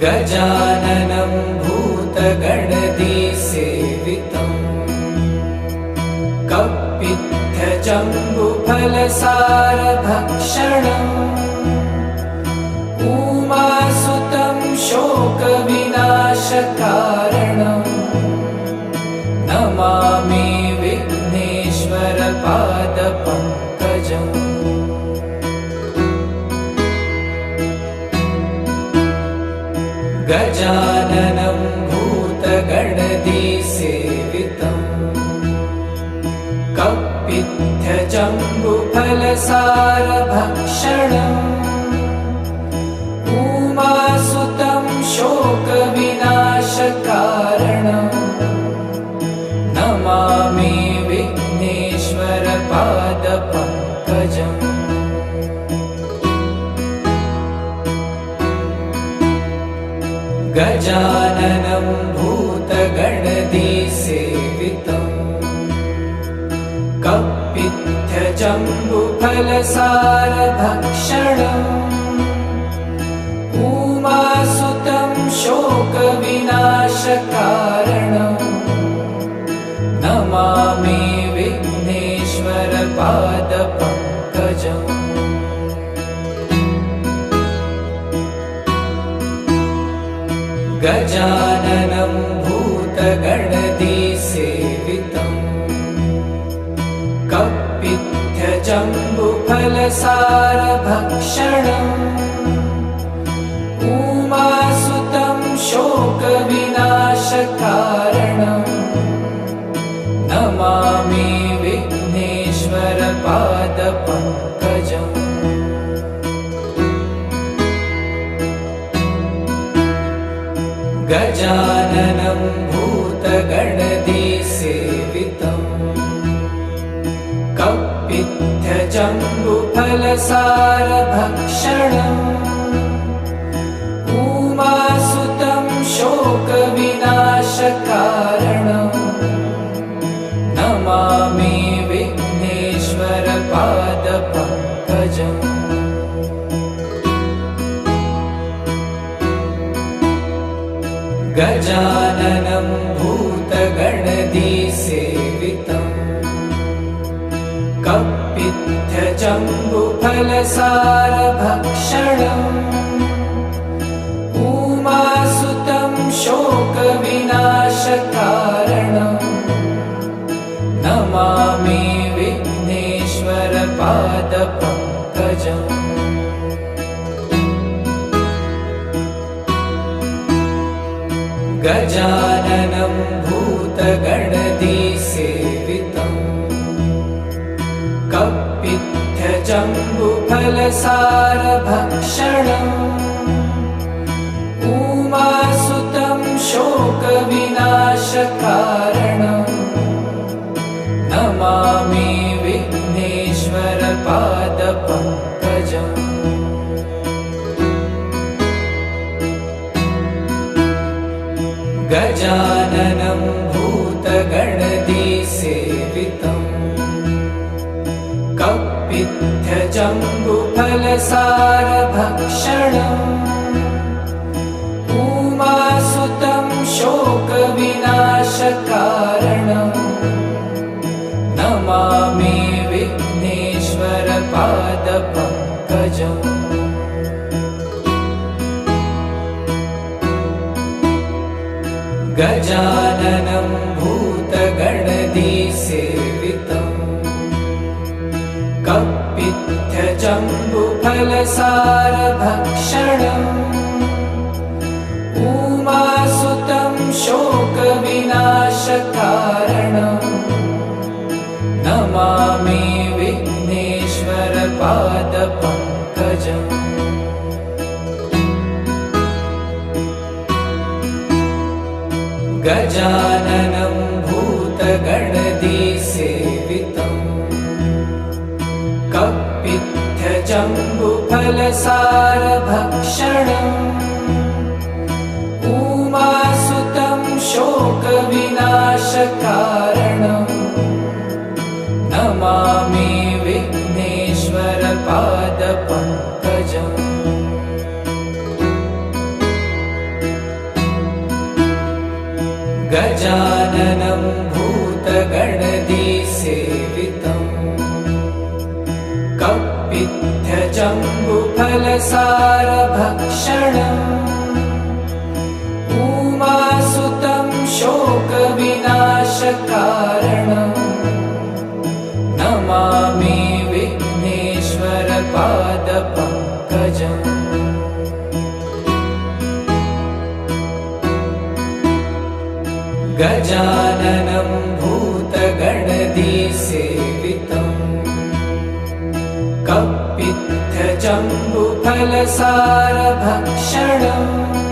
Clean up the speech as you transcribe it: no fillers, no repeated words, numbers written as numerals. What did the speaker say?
गजाननं भूतगणधीसेवितम् कपित्थजम्बुफलसारभक्षणम् उमासुतं शोकविनाशकारणम् Namami विघ्नेश्वरपादपङ्कजम्। गजाननं भूतगणधीसेवितम् कपित्थजम्बुफलसारभक्षणम् उमासुतं शोकविनाशकारणम् Namami विघ्नेश्वरपादपङ्कजम्। गजाननं भूतगणधीसेवितम् कपित्थजम्बुफलसारभक्षणम् उमासुतं शोकविनाशकारणम् Namami विघ्नेश्वरपादपङ्कजम्। गजाननं भूतगणधीसेवितम् कपित्थजम्बुफलसारभक्षणम् उमासुतं शोकविनाशकारणम् Namami विघ्नेश्वरपादपङ्कजम्। गजाननं भूतगणधीसेवितम् कपित्थजम्बुफलसारभक्षणम् उमासुतं शोकविनाशकारणम् Namami विघ्नेश्वरपादपङ्कजम्। गजाननं भूतगणधीसेवितम् कपित्थजम्बुफलसारभक्षणम् उमासुतं शोकविनाशकारणम् Namami विघ्नेश्वरपादपङ्कजम्। गजाननं भूतगणधीसेवितम् कपित्थजम्बुफलसारभक्षणम् उमासुतं शोकविनाशकारणम् Namami विघ्नेश्वरपादपङ्कजम्। गजाननं भूतगणधीसेवितम् कपित्थजम्बुफलसारभक्षणम् उमासुतं शोकविनाशकारणम् Namami विघ्नेश्वरपादपङ्कजम्। गजाननं भूतगणधीसेवितम् कपित्थजम्बुफलसारभक्षणम् उमासुतं शोकविनाशकारणम् Namami विघ्नेश्वरपादपङ्कजम्। गजाननं भूतगणधीसेवितम् कपित्थजम्बुफलसारभक्षणम् उमासुतं शोकविनाशकारणम् Namami विघ्नेश्वरपादपङ्कजम्। कपित्थजम्बुफलसारभक्षणम् उमासुतं शोकविनाशकारणम् Namami विघ्नेश्वरपादपङ्कजम् गजाननं भूतगणधीसेवितम् कपित्थजम्बुफलसारभक्षणम्